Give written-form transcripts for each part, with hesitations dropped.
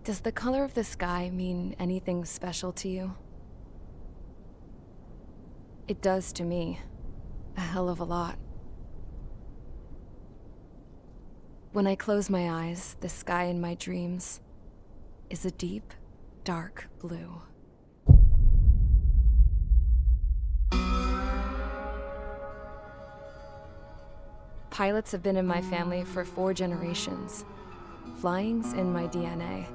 Does the color of the sky mean anything special to you? It does to me. A hell of a lot. When I close my eyes, the sky in my dreams is a deep, dark blue. Pilots have been in my family for 4 generations. Flying's in my DNA.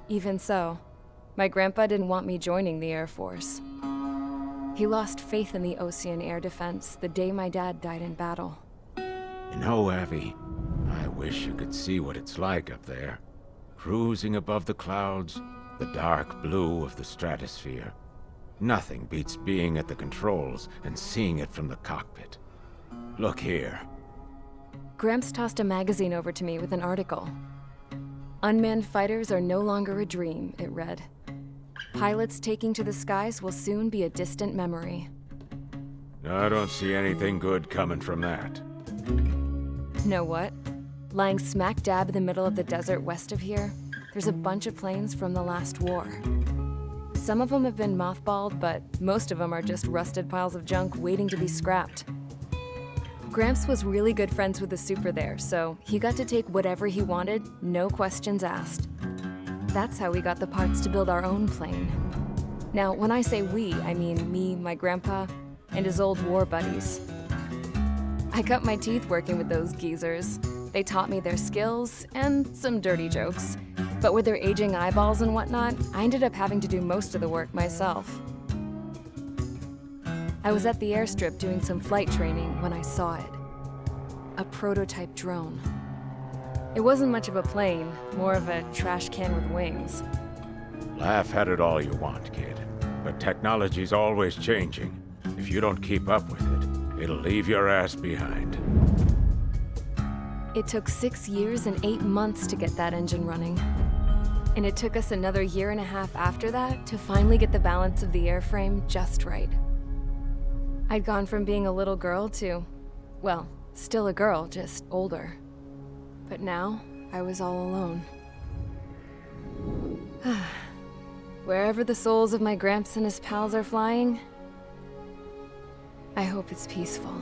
Even so, my grandpa didn't want me joining the Air Force. He lost faith in the Ocean Air Defense the day my dad died in battle. You know, Abby, I wish you could see what it's like up there. Cruising above the clouds, the dark blue of the stratosphere. Nothing beats being at the controls and seeing it from the cockpit. Look here. Gramps tossed a magazine over to me with an article. Unmanned fighters are no longer a dream, it read. Pilots taking to the skies will soon be a distant memory. I don't see anything good coming from that. Know what? Lying smack dab in the middle of the desert west of here, there's a bunch of planes from the last war. Some of them have been mothballed, but most of them are just rusted piles of junk waiting to be scrapped. Gramps was really good friends with the super there, so he got to take whatever he wanted, no questions asked. That's how we got the parts to build our own plane. Now, when I say we, I mean me, my grandpa, and his old war buddies. I cut my teeth working with those geezers. They taught me their skills and some dirty jokes. But with their aging eyeballs and whatnot, I ended up having to do most of the work myself. I was at the airstrip doing some flight training when I saw it. A prototype drone. It wasn't much of a plane, more of a trash can with wings. Laugh at it all you want, kid. But technology's always changing. If you don't keep up with it, it'll leave your ass behind. It took 6 years and 8 months to get that engine running. And it took us another 1.5 years after that to finally get the balance of the airframe just right. I'd gone from being a little girl to, well, still a girl, just older. But now, I was all alone. Wherever the souls of my Gramps and his pals are flying, I hope it's peaceful.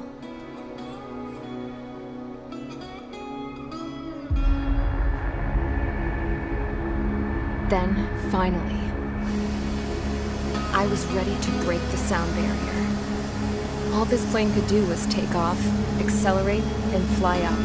Then, finally, I was ready to break the sound barrier. All this plane could do was take off, accelerate, and fly up.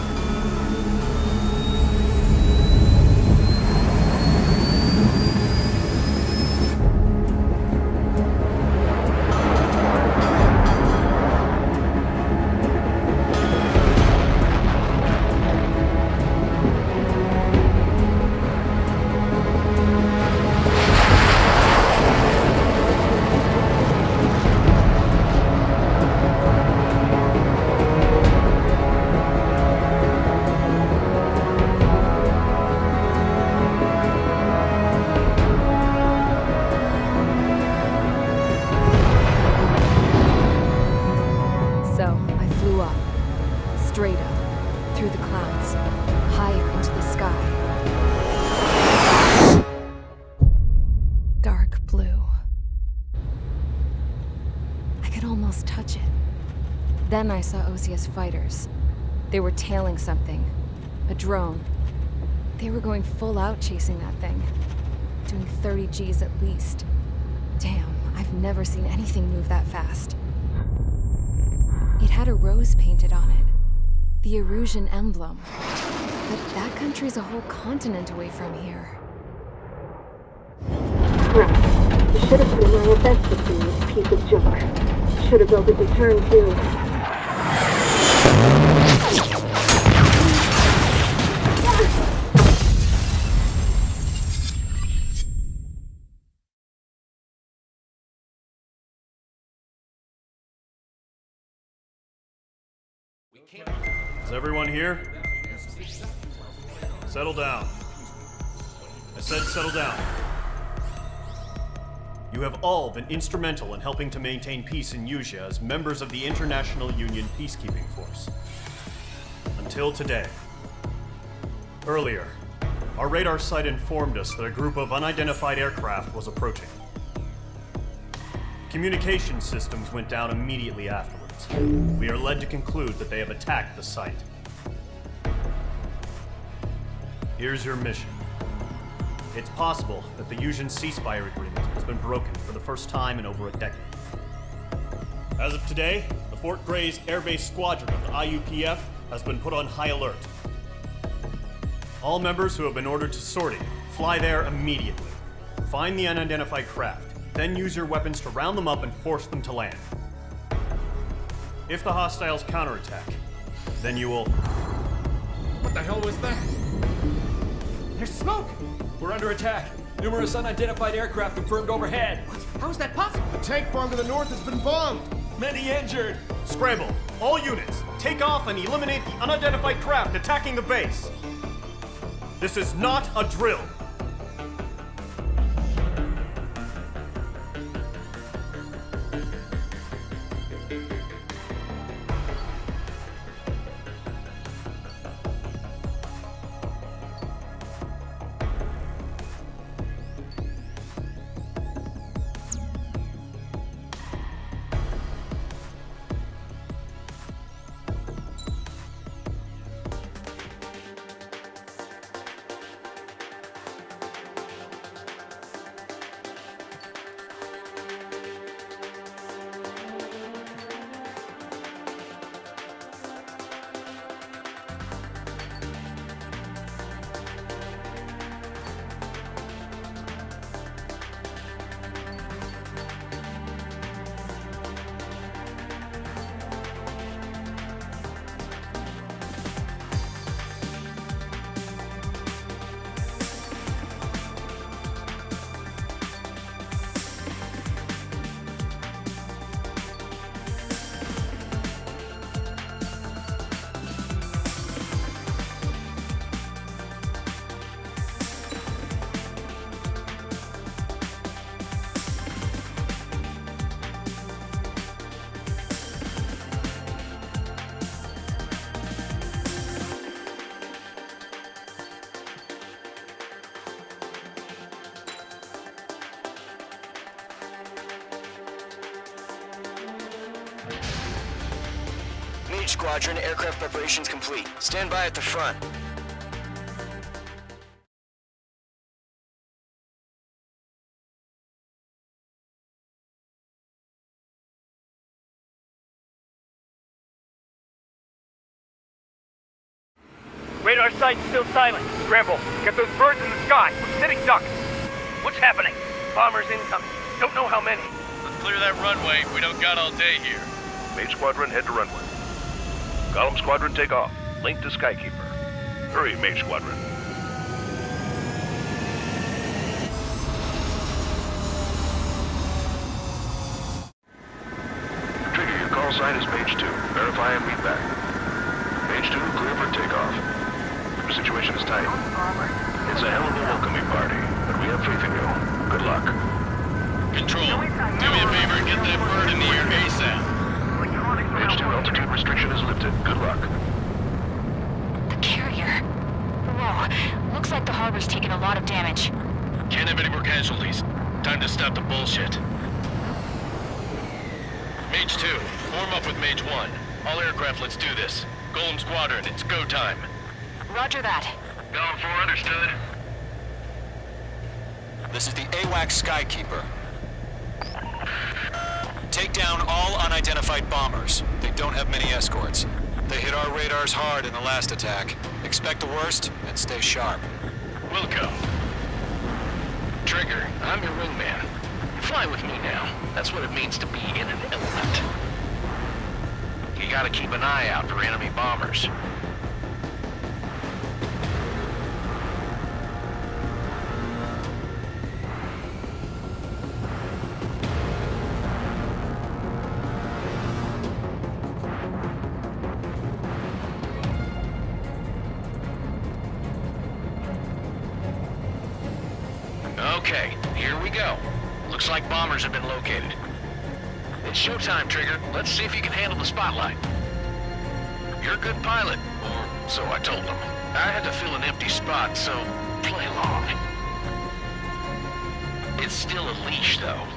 Straight up, through the clouds, higher into the sky. Dark blue. I could almost touch it. Then I saw Osia's fighters. They were tailing something. A drone. They were going full out chasing that thing. Doing 30 Gs at least. Damn, I've never seen anything move that fast. It had a rose painted on it. The Erusian emblem. But that country's a whole continent away from here. Crap. You should have been my best to see this piece of junk. Should have built a return too. Is everyone here? Settle down. I said settle down. You have all been instrumental in helping to maintain peace in Usea as members of the International Union Peacekeeping Force. Until today. Earlier, our radar site informed us that a group of unidentified aircraft was approaching. Communication systems went down immediately afterwards. We are led to conclude that they have attacked the site. Here's your mission. It's possible that the Yuuzhan ceasefire agreement has been broken for the first time in over a decade. As of today, the Fort Grays Air Base Squadron of the IUPF has been put on high alert. All members who have been ordered to sortie, fly there immediately. Find the unidentified craft, then use your weapons to round them up and force them to land. If the hostiles counterattack, then you will... What the hell was that? There's smoke! We're under attack. Numerous unidentified aircraft confirmed overhead. What? How is that possible? The tank farm to the north has been bombed! Many injured. Scramble! All units, take off and eliminate the unidentified craft attacking the base! This is not a drill! Squadron, aircraft preparations complete. Stand by at the front. Radar site's still silent. Scramble. Get those birds in the sky. We're sitting ducks. What's happening? Bombers incoming. Don't know how many. Let's clear that runway. We don't got all day here. Mage Squadron, head to runway. Column Squadron, take off. Link to Skykeeper. Hurry, Mage Squadron. Trigger, your call sign is Mage 2. Verify and meet back. Mage 2, clear for takeoff. The situation is tight. It's a hell of a welcoming party, but we have faith in you. Good luck. Control, do me a favor and get that bird in the air ASAP. Mage 2, altitude restriction is lifted. Good luck. The carrier. Whoa. Looks like the harbor's taken a lot of damage. Can't have any more casualties. Time to stop the bullshit. Mage 2, form up with Mage 1. All aircraft, let's do this. Golem Squadron, it's go time. Roger that. Golem 4, understood. This is the AWACS Skykeeper. Take down all unidentified bombers. They don't have many escorts. They hit our radars hard in the last attack. Expect the worst and stay sharp. Wilco. Trigger, I'm your wingman. Fly with me now. That's what it means to be in an element. You gotta keep an eye out for enemy bombers. Okay, here we go. Looks like bombers have been located. It's showtime, Trigger. Let's see if you can handle the spotlight. You're a good pilot, or so I told them. I had to fill an empty spot, so play along. It's still a leash, though.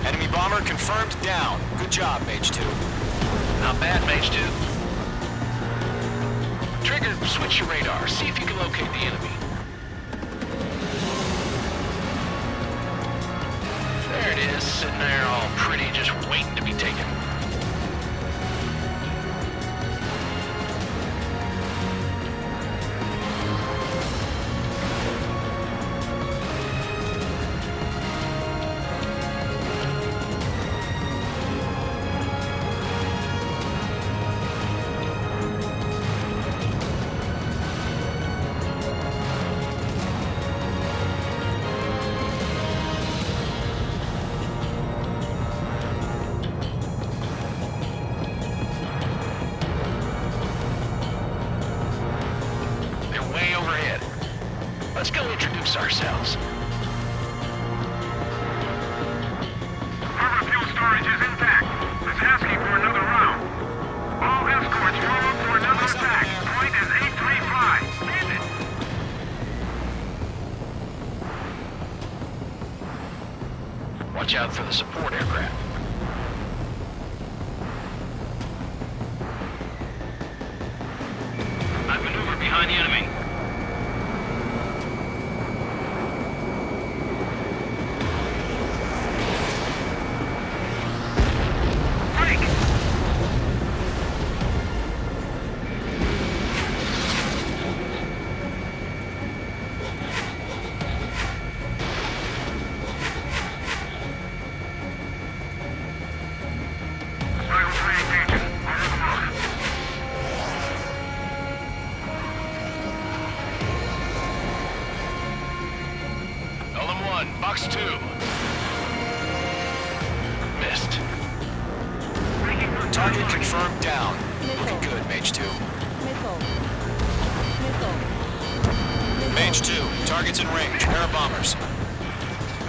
Enemy bomber confirmed down. Good job, Mage 2. Not bad, Mage 2. Trigger, switch your radar. See if you can locate the enemy. There it is, sitting there all pretty, just waiting to be taken. Let's go introduce ourselves. Harbor fuel storage is intact. It's asking for another round. All escorts roll up for another attack. Point is 835. Stand it. Watch out for the support aircraft. I've maneuvered behind the enemy. Box 2. Missed. Target confirmed down. Looking good, Mage 2. Mage 2, target's in range. Pair of bombers.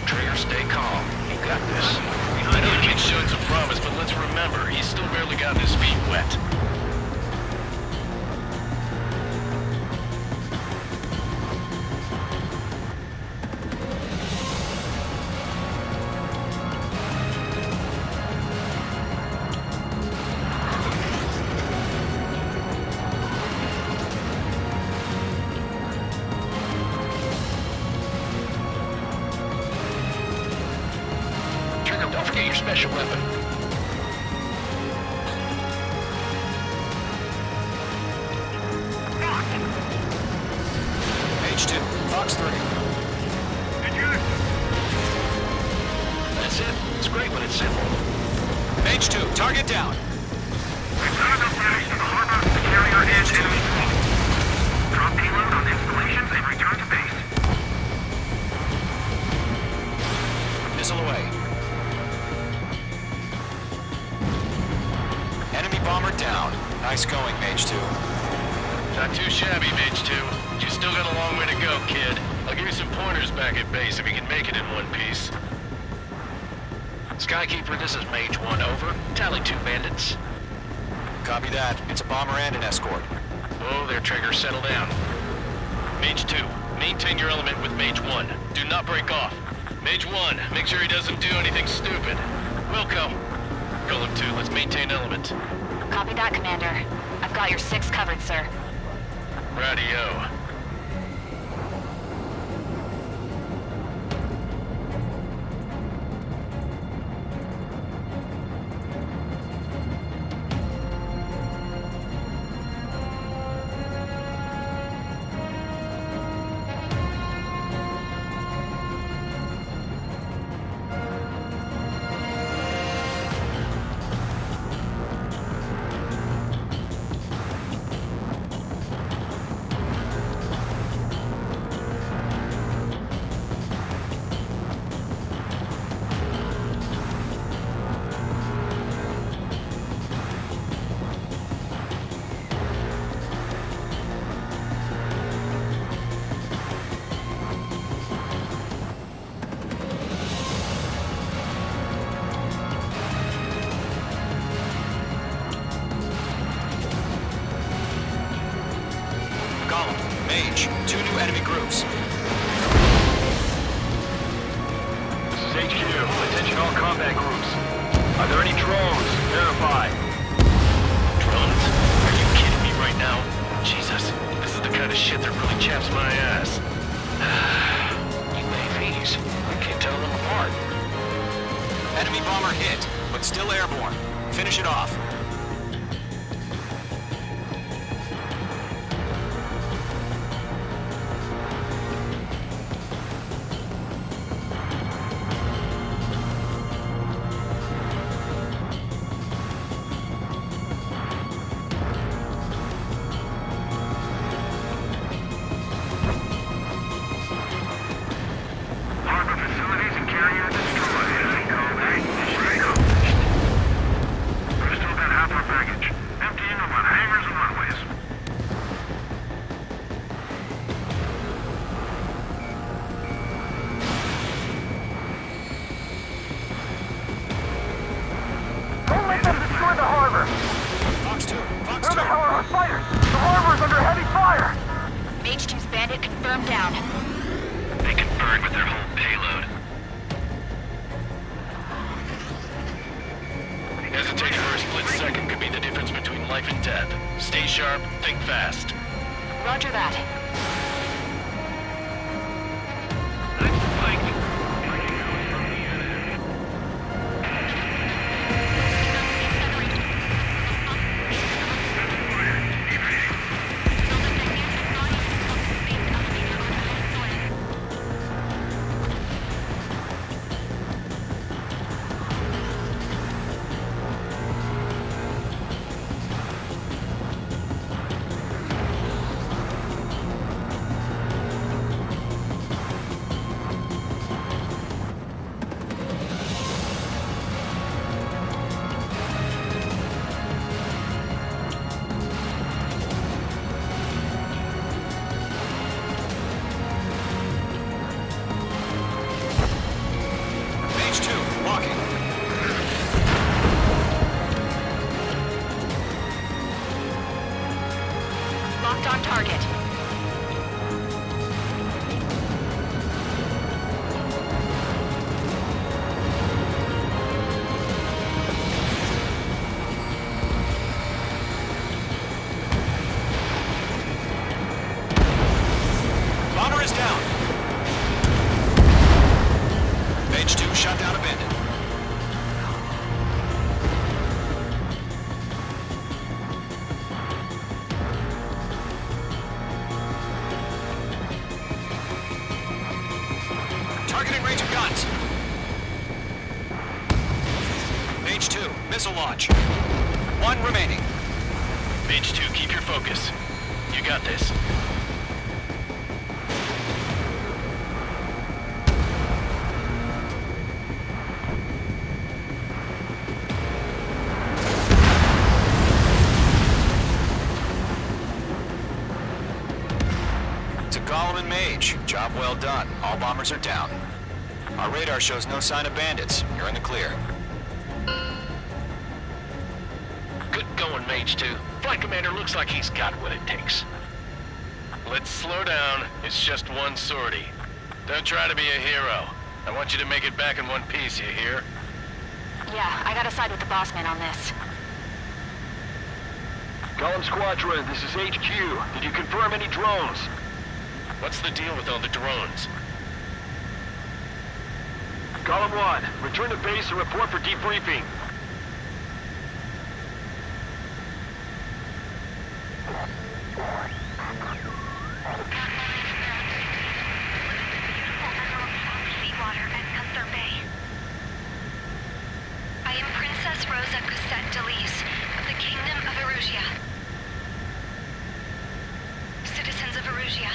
Trigger, stay calm. You got this. I know the kid's showing some promise, but let's remember, he's still barely gotten his feet wet. Don't forget your special weapon. Mage 2, Fox 3. That's it. It's great when it's simple. Mage 2, target down. Carrier edge enemy fleet. Drop payload on installations and return to base. Missile away. Enemy bomber down. Nice going, Mage 2. Not too shabby, Mage 2. You still got a long way to go, kid. I'll give you some pointers back at base if you can make it in one piece. Skykeeper, this is Mage 1, over. Tally 2 bandits. Copy that. It's a bomber and an escort. Whoa there, Trigger. Settle down. Mage 2, maintain your element with Mage 1. Do not break off. Mage 1, make sure he doesn't do anything stupid. Welcome. Golem 2, let's maintain element. Copy that, Commander. I've got your 6 covered, sir. Radio. Mage, 2 new enemy groups. This is HQ. Attention all combat groups. Are there any drones? Verify. Drones? Are you kidding me right now? Jesus, this is the kind of shit that really chaps my ass. UAVs. I can't tell them apart. Enemy bomber hit, but still airborne. Finish it off. Harbor facilities and carrier destroyed. Mission accomplished. We've still got half our baggage. Emptying them on hangars and runways. Don't let them destroy the harbor! Fox 2, Fox 2. Where the hell are our fighters? The harbor's under heavy fire! Mage 2's bandit confirmed down. They conferred with their whole payload. Hesitating for a split second could be the difference between life and death. Stay sharp, think fast. Roger that. Mage 2, walking. Locked on target. Bomber is down. Mage 2 shot down a bandit. Targeting range of guns. Mage 2, missile launch. 1 remaining. Mage 2, keep your focus. You got this. To Golem and Mage, job well done. All bombers are down. Our radar shows no sign of bandits. You're in the clear. Good going, Mage 2. Flight commander looks like he's got what it takes. Let's slow down. It's just one sortie. Don't try to be a hero. I want you to make it back in one piece, you hear? Yeah, I gotta side with the boss man on this. Column Squadron, this is HQ. Did you confirm any drones? What's the deal with all the drones? Column 1, return to base and report for debriefing. Seawater at Gunther Bay. I am Princess Rosa Cosette Delise of the Kingdom of Erusia. Citizens of Erusia.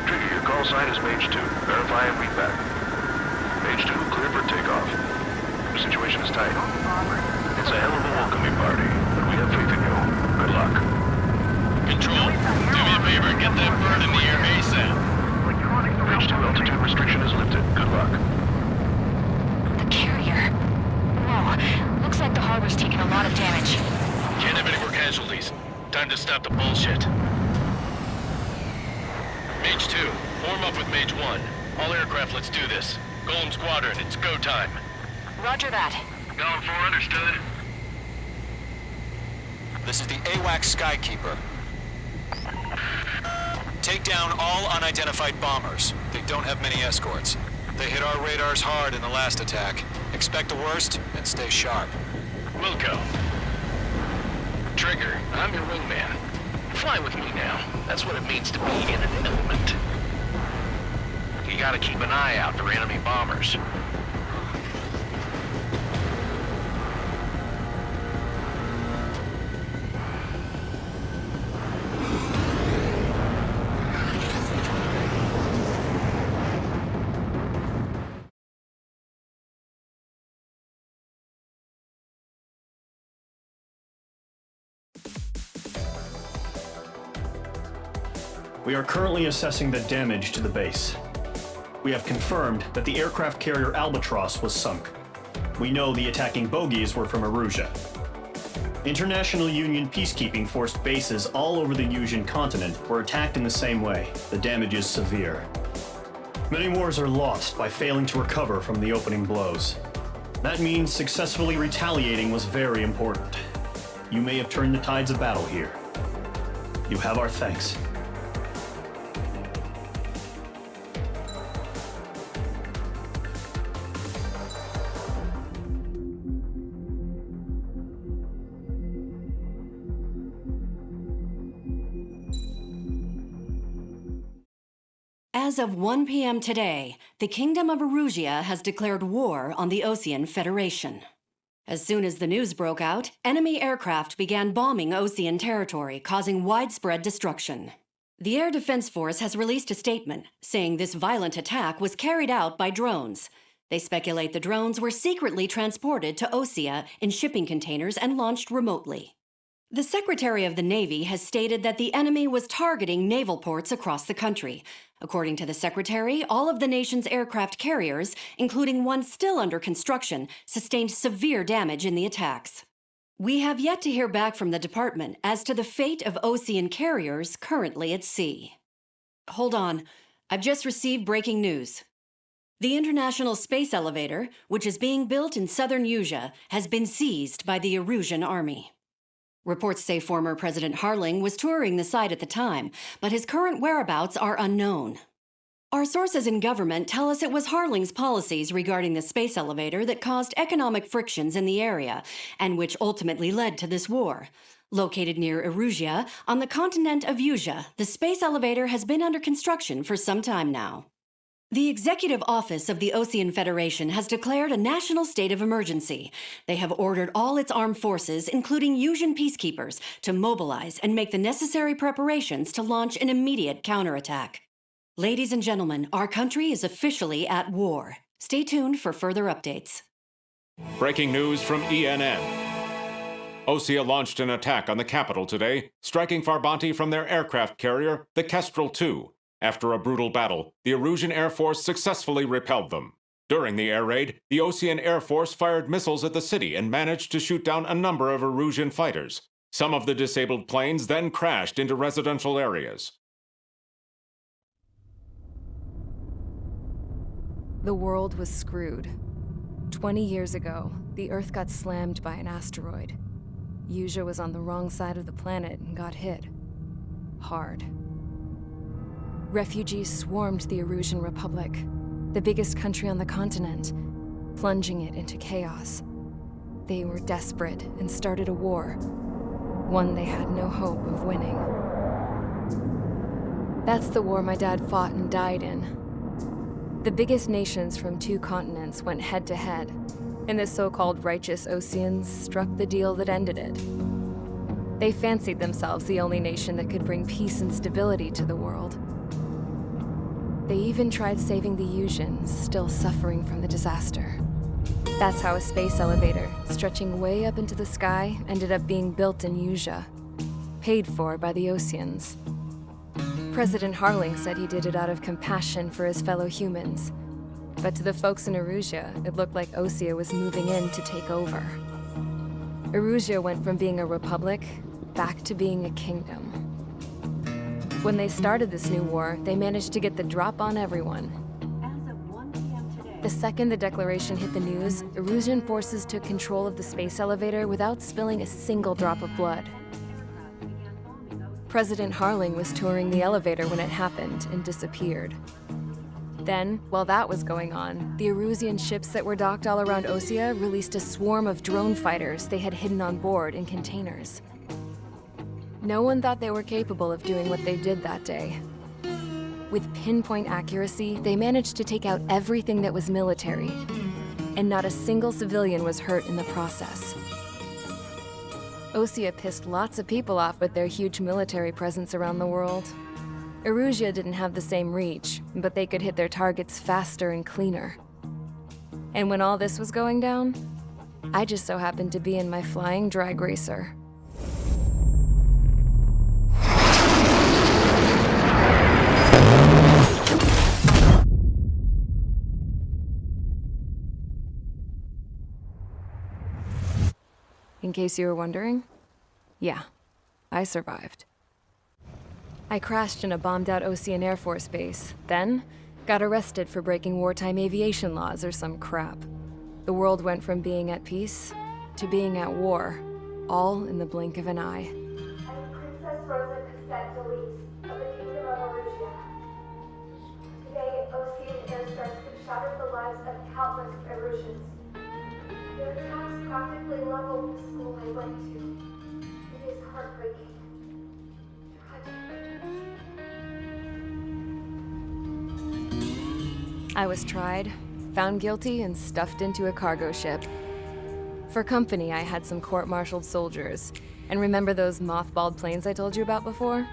Trigger, your call sign is Mage 2. Verify and read back. Mage 2, clear for takeoff. The situation is tight. It's a hell of a welcoming party, but we have faith in you. Good luck. Control, do me a favor and get that bird in the air ASAP. Mage 2, altitude restriction is lifted. Good luck. The carrier. Whoa, to stop the bullshit. Mage 2, form up with Mage 1. All aircraft, let's do this. Golem Squadron, it's go time. Roger that. Going for, understood. This is the AWACS Skykeeper. Take down all unidentified bombers. They don't have many escorts. They hit our radars hard in the last attack. Expect the worst and stay sharp. Wilco. Trigger, I'm your wingman. Fly with me now. That's what it means to be in an element. You gotta keep an eye out for enemy bombers. We are currently assessing the damage to the base. We have confirmed that the aircraft carrier Albatross was sunk. We know the attacking bogies were from Erusia. International Union peacekeeping force bases all over the Yusian continent were attacked in the same way. The damage is severe. Many wars are lost by failing to recover from the opening blows. That means successfully retaliating was very important. You may have turned the tides of battle here. You have our thanks. As of 1 p.m. today, the Kingdom of Erusia has declared war on the Osean Federation. As soon as the news broke out, enemy aircraft began bombing Osean territory, causing widespread destruction. The Air Defense Force has released a statement saying this violent attack was carried out by drones. They speculate the drones were secretly transported to Osea in shipping containers and launched remotely. The Secretary of the Navy has stated that the enemy was targeting naval ports across the country. According to the Secretary, all of the nation's aircraft carriers, including one still under construction, sustained severe damage in the attacks. We have yet to hear back from the department as to the fate of Osean carriers currently at sea. Hold on, I've just received breaking news. The International Space Elevator, which is being built in southern Yusia, has been seized by the Erusian army. Reports say former President Harling was touring the site at the time, but his current whereabouts are unknown. Our sources in government tell us it was Harling's policies regarding the space elevator that caused economic frictions in the area, and which ultimately led to this war. Located near Erusia, on the continent of Yusia, the space elevator has been under construction for some time now. The Executive Office of the Osean Federation has declared a national state of emergency. They have ordered all its armed forces, including Yusian peacekeepers, to mobilize and make the necessary preparations to launch an immediate counterattack. Ladies and gentlemen, our country is officially at war. Stay tuned for further updates. Breaking news from ENN. Osea launched an attack on the capital today, striking Farbanti from their aircraft carrier, the Kestrel II. After a brutal battle, the Erusian Air Force successfully repelled them. During the air raid, the Osean Air Force fired missiles at the city and managed to shoot down a number of Erusian fighters. Some of the disabled planes then crashed into residential areas. The world was screwed. 20 years ago, the Earth got slammed by an asteroid. Yusia was on the wrong side of the planet and got hit. Hard. Refugees swarmed the Erusian Republic, the biggest country on the continent, plunging it into chaos. They were desperate and started a war, one they had no hope of winning. That's the war my dad fought and died in. The biggest nations from 2 continents went head-to-head, and the so-called righteous Oseans struck the deal that ended it. They fancied themselves the only nation that could bring peace and stability to the world. They even tried saving the Yusians, still suffering from the disaster. That's how a space elevator, stretching way up into the sky, ended up being built in Yusia, paid for by the Oseans. President Harling said he did it out of compassion for his fellow humans. But to the folks in Erusia, it looked like Osea was moving in to take over. Erusia went from being a republic back to being a kingdom. When they started this new war, they managed to get the drop on everyone. The second the declaration hit the news, Erusian forces took control of the space elevator without spilling a single drop of blood. President Harling was touring the elevator when it happened and disappeared. Then, while that was going on, the Erusian ships that were docked all around Osea released a swarm of drone fighters they had hidden on board in containers. No one thought they were capable of doing what they did that day. With pinpoint accuracy, they managed to take out everything that was military, and not a single civilian was hurt in the process. Osea pissed lots of people off with their huge military presence around the world. Erusia didn't have the same reach, but they could hit their targets faster and cleaner. And when all this was going down, I just so happened to be in my flying drag racer. In case you were wondering, yeah, I survived. I crashed in a bombed-out Osean Air Force base, then got arrested for breaking wartime aviation laws or some crap. The world went from being at peace to being at war, all in the blink of an eye. I'm Princess Rosa Cassette Delete of the Kingdom of Erusia. Today, Osean airstrikes have shattered the lives of countless Erusians. Their attacks practically leveled the school I went to. It is heartbreaking. I was tried, found guilty, and stuffed into a cargo ship. For company, I had some court-martialed soldiers. And remember those mothballed planes I told you about before?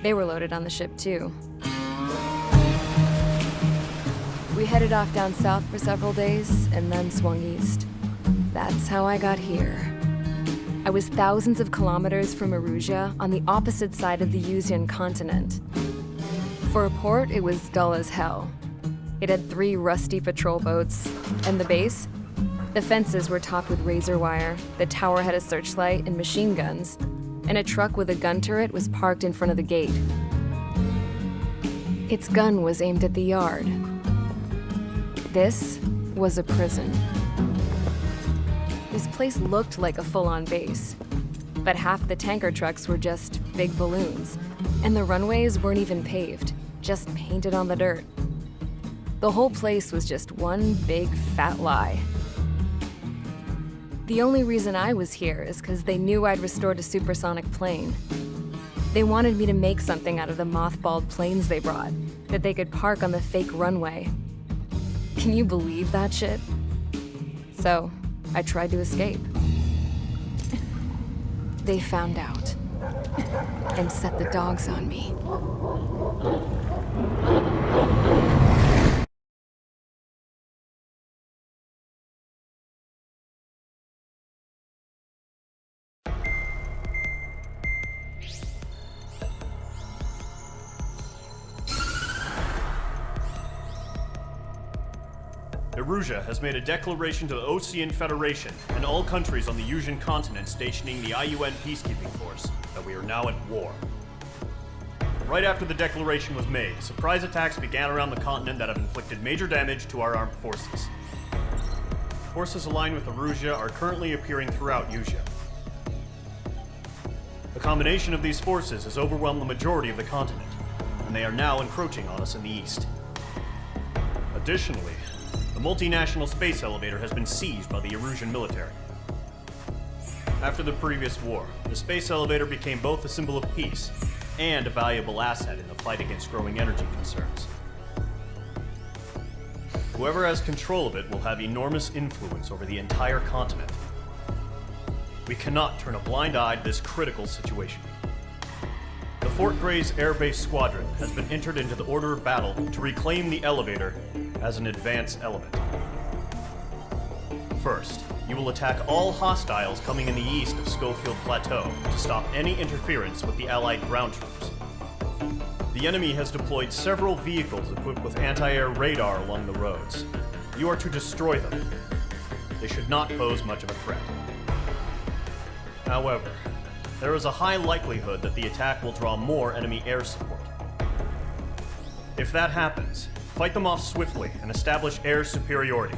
They were loaded on the ship, too. We headed off down south for several days, and then swung east. That's how I got here. I was thousands of kilometers from Erusia, on the opposite side of the Usian continent. For a port, it was dull as hell. It had 3 rusty patrol boats, and the base? The fences were topped with razor wire, the tower had a searchlight and machine guns, and a truck with a gun turret was parked in front of the gate. Its gun was aimed at the yard. This was a prison. This place looked like a full-on base, but half the tanker trucks were just big balloons, and the runways weren't even paved, just painted on the dirt. The whole place was just one big fat lie. The only reason I was here is because they knew I'd restored a supersonic plane. They wanted me to make something out of the mothballed planes they brought, that they could park on the fake runway. Can you believe that shit? So, I tried to escape. They found out, and set the dogs on me. Erusia has made a declaration to the Osean Federation and all countries on the Usian continent stationing the IUN peacekeeping force that we are now at war. Right after the declaration was made, surprise attacks began around the continent that have inflicted major damage to our armed forces. Forces aligned with Erusia are currently appearing throughout Usia. The combination of these forces has overwhelmed the majority of the continent, and they are now encroaching on us in the east. Additionally, the multinational space elevator has been seized by the Erusian military. After the previous war, the space elevator became both a symbol of peace and a valuable asset in the fight against growing energy concerns. Whoever has control of it will have enormous influence over the entire continent. We cannot turn a blind eye to this critical situation. The Fort Gray's Air Base Squadron has been entered into the order of battle to reclaim the elevator as an advance element. First, you will attack all hostiles coming in the east of Schofield Plateau to stop any interference with the Allied ground troops. The enemy has deployed several vehicles equipped with anti-air radar along the roads. You are to destroy them. They should not pose much of a threat. However, there is a high likelihood that the attack will draw more enemy air support. If that happens, fight them off swiftly and establish air superiority.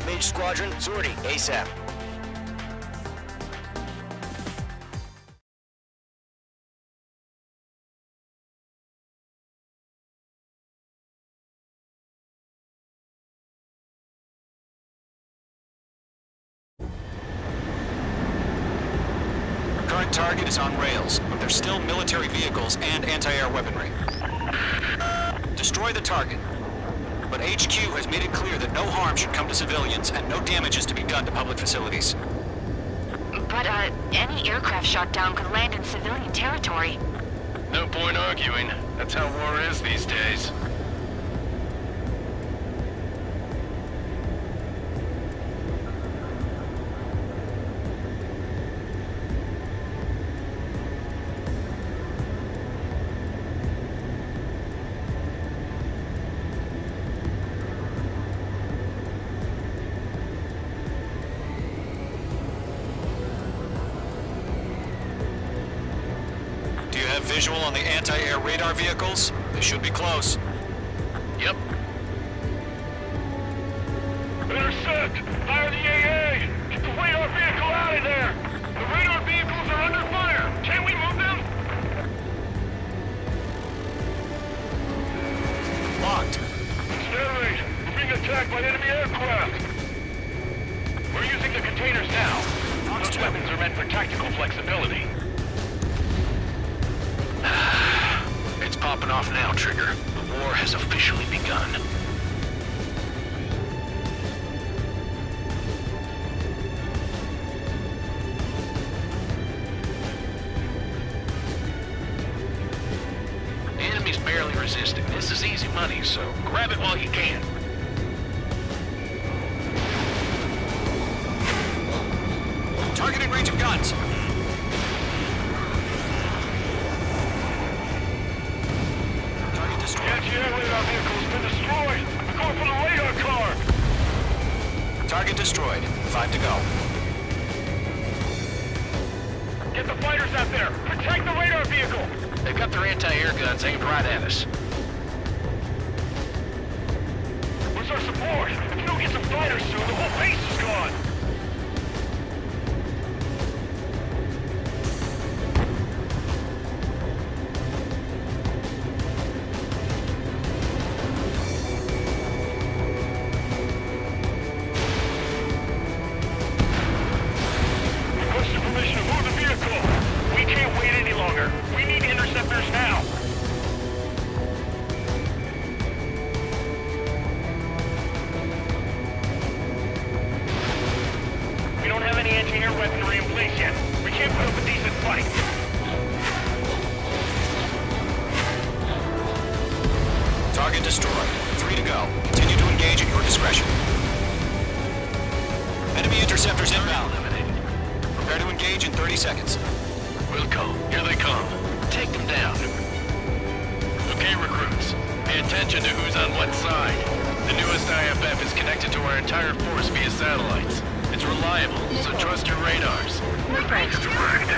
Mage Squadron, sortie, ASAP. Current target is on rails, but there's still military vehicles and anti-air weaponry. Destroy the target. But HQ has made it clear that no harm should come to civilians and no damage is to be done to public facilities. But, any aircraft shot down could land in civilian territory. No point arguing. That's how war is these days. Visual on the anti-air radar vehicles? They should be close. Yep. Intercept! Fire the AA! Get the radar vehicle out of there! The radar vehicles are under fire! Can we move them? Locked. Sterling, we're being attacked by enemy aircraft! We're using the containers now. Those weapons are meant for tactical flexibility. It's popping off now, Trigger. The war has officially begun. The enemy's barely resisting. This is easy money, so grab it while you can. Target in range of guns. The anti-air radar vehicle has been destroyed! We're going for the radar car! Target destroyed. 5 to go. Get the fighters out there! Protect the radar vehicle! They've got their anti-air guns aimed right at us. Where's our support? If we don't get some fighters soon, the whole base is gone! Target destroyed. 3 to go. Continue to engage at your discretion. Enemy interceptors inbound. Prepare to engage in 30 seconds. Wilco, here they come. Take them down. Okay, recruits. Pay attention to who's on what side. The newest IFF is connected to our entire force via satellites. It's reliable, so trust your radars. Thanks, direct.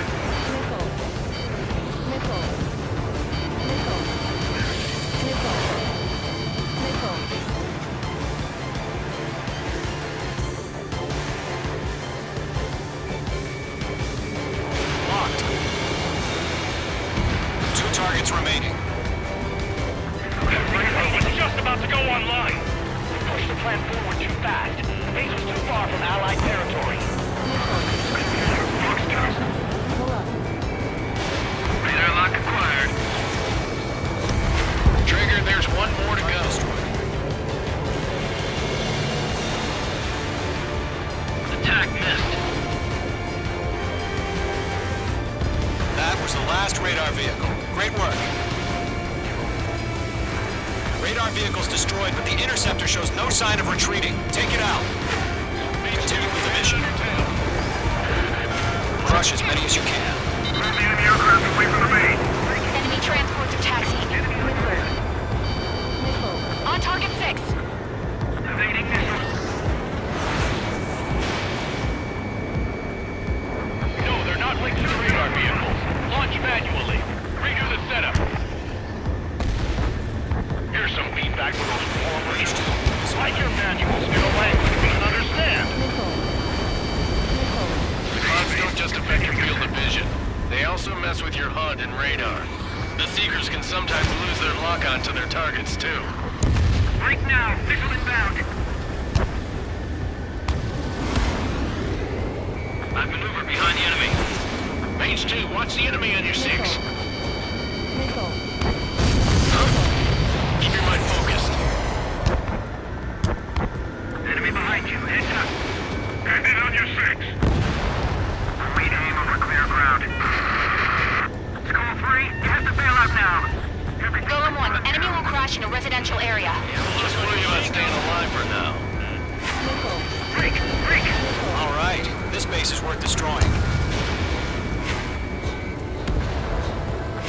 Locked. 2 targets remaining. That radar was just about to go online. Push the plan forward too fast. Base was too far from Allied territory. Radar lock acquired. Trigger, there's one more to go. Attack missed. That was the last radar vehicle. Great work. Radar vehicle's destroyed, but the interceptor shows no sign of retreating. Take it out. Continue with the mission. Crush as many as you can. Move the enemy aircraft away from the main. Enemy transports are taxiing. On target 6. Evading missile. No, they're not linked to the radar vehicles. Launch manually. Redo the setup. Here's some feedback for those forward. Like your manuals, in a language we can understand. Clouds don't just affect your field of vision. They also mess with your HUD and radar. The Seekers can sometimes lose their lock-on to their targets, too. Right now, missile inbound. I've maneuvered behind the enemy. Mage 2, watch the enemy on your 6. Keep your mind focused. Enemy behind you. Heads up. Bandit on your 6. Await aim over clear ground. Skull 3, you have to bail out now. Golem 1, enemy will crash in a residential area. Just worry about staying alive for now. Break! Break! All right. This base is worth destroying.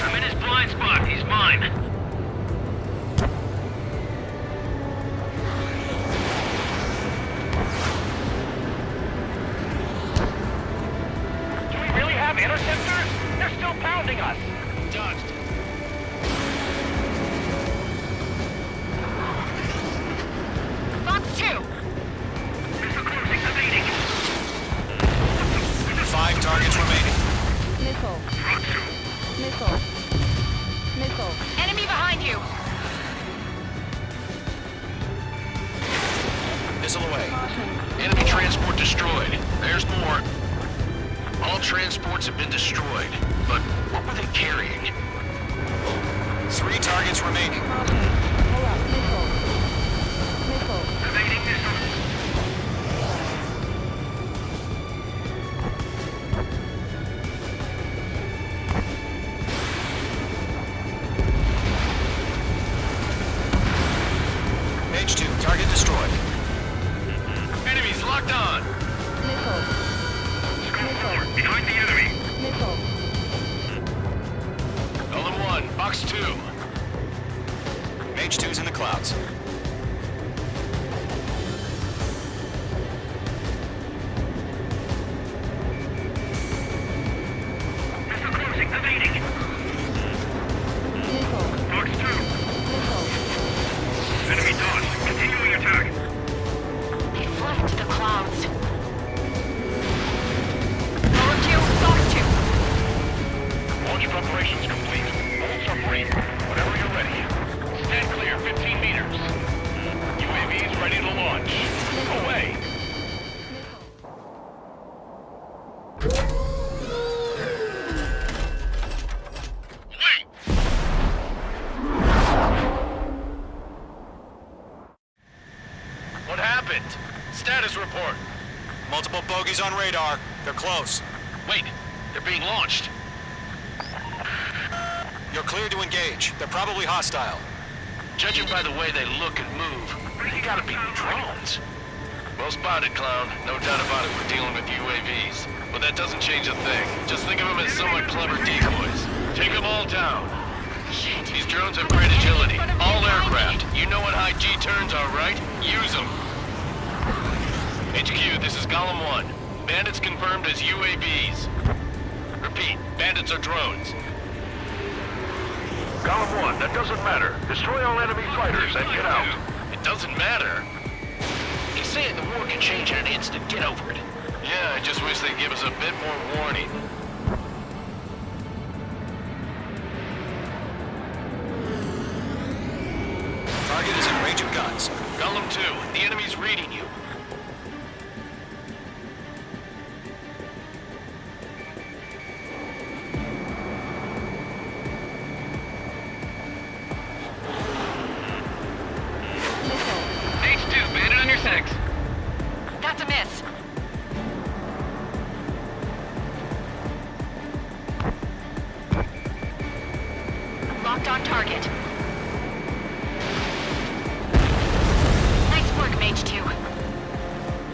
I'm in his blind spot. He's mine. Do we really have interceptors? They're still pounding us. Dodged. Fox 2. Missile closing. Evading. 5 targets remaining. Enemy behind you. Missile away. Enemy transport destroyed. There's more. All transports have been destroyed. But what were they carrying? 3 targets remaining. Evading missile. Mage 2, target destroyed. Enemies locked on. Skull 4, behind the enemy. Golem 1, Fox 2. Mage 2's in the clouds. Missile closing. Evading. Fox 2. Enemy dodged. Continuing attack. They fled into the clouds. Golem 2, Fox 2. Launch preparations complete. Bolts are free. Whenever you're ready. Stand clear, 15 meters. UAVs ready to launch. Away. Wait! What happened? Status report. Multiple bogies on radar. They're close. Wait, they're being launched. You're clear to engage. They're probably hostile. Judging by the way they look and move, you gotta be drones. Well spotted, clown. No doubt about it, we're dealing with UAVs. But that doesn't change a thing. Just think of them as somewhat clever decoys. Take them all down. These drones have great agility. All aircraft. You know what high G turns are, right? Use them. HQ, this is Golem 1. Bandits confirmed as UAVs. Repeat, bandits are drones. Golem 1, that doesn't matter. Destroy all enemy fighters and get out. It doesn't matter. He's saying the war can change in an instant. Get over it. Yeah, I just wish they'd give us a bit more warning. Target is in Range of guns. Golem 2, the enemy's reading you. Mage 2, bandit on your 6. That's a miss. Locked on target. Nice work, Mage 2.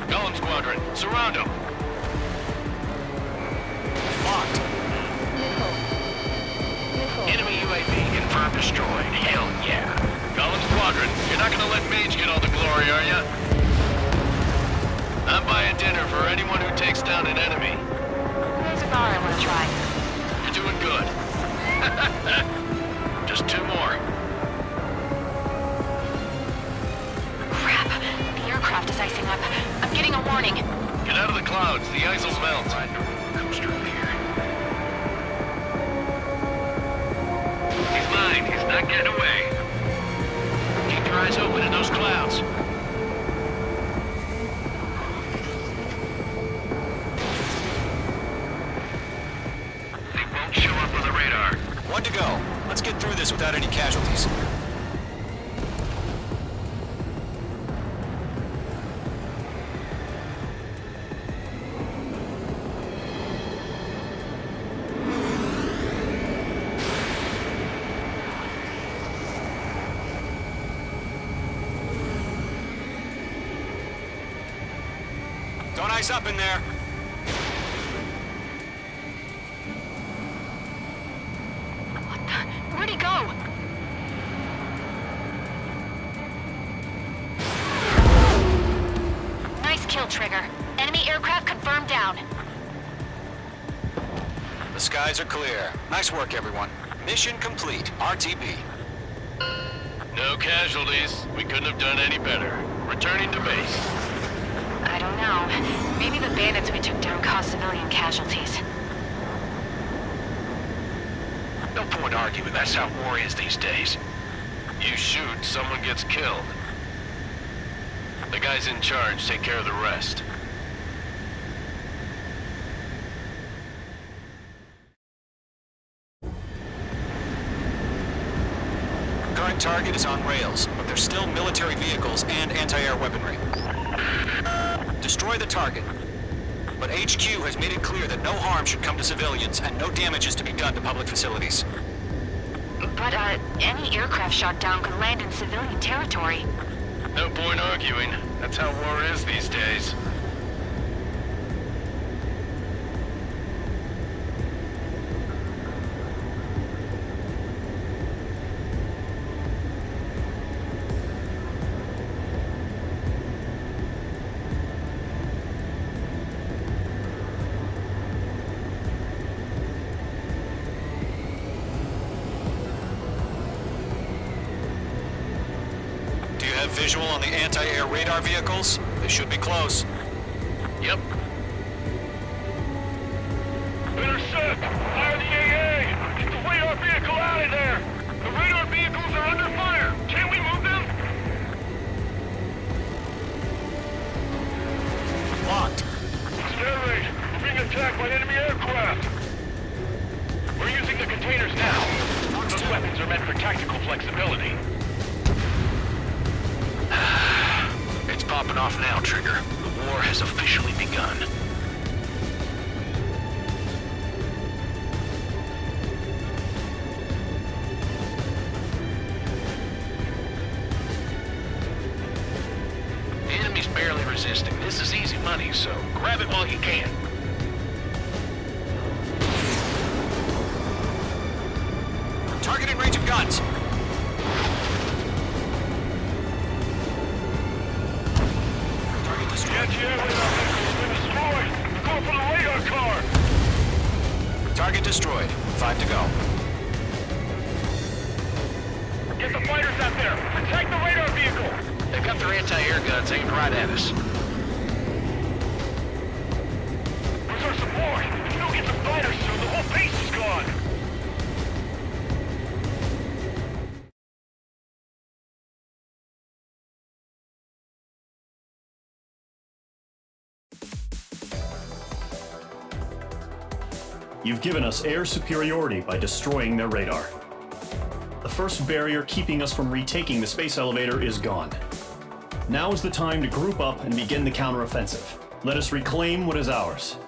Golem Squadron, surround them. Locked. Enemy UAV confirmed destroyed. Hell yeah. Golem Squadron, you're not gonna let Mage get all the glory, are ya? I'm buying dinner for anyone who takes down an enemy. There's a bar I want to try. You're doing good. Just 2 more. Crap. The aircraft is icing up. I'm getting a warning. Get out of the clouds, the ice will melt. Coaster up here. He's mine, he's not getting away. Keep your eyes open in those clouds. They won't show up on the radar. 1 to go. Let's get through this without any casualties. Don't ice up in there. What the? Where'd he go? Nice kill, Trigger. Enemy aircraft confirmed down. The skies are clear. Nice work, everyone. Mission complete. RTB. No casualties. We couldn't have done any better. Returning to base. I don't know. Maybe the bandits we took down caused civilian casualties. No point arguing. That's how war is these days. You shoot, someone gets killed. The guys in charge take care of the rest. Current target is on rails, but there's still military vehicles and anti-air weaponry. Destroy the target. But HQ has made it clear that no harm should come to civilians and no damage is to be done to public facilities. But, any aircraft shot down could land in civilian territory. No point arguing. That's how war is these days. Do you have visual on the anti-air radar vehicles? They should be close. Yep. Intercept! Fire the AA! Get the radar vehicle out of there! The radar vehicles are under fire! Can we move them? Locked. Snare rate! We're being attacked by enemy aircraft! We're using the containers now. Those weapons are meant for tactical flexibility. It's popping off now, Trigger. The war has officially begun. The enemy's barely resisting. This is easy money, so grab it while you can. Target in range of guns. Target destroyed. Anti-air radar vehicle has been destroyed! Go for the radar car! Target destroyed. 5 to go. Get the fighters out there! Protect the radar vehicle! They've got their anti-air guns aimed right at us. Where's our support? If we don't get the fighters soon, the whole base is gone! You've given us air superiority by destroying their radar. The first barrier keeping us from retaking the space elevator is gone. Now is the time to group up and begin the counteroffensive. Let us reclaim what is ours.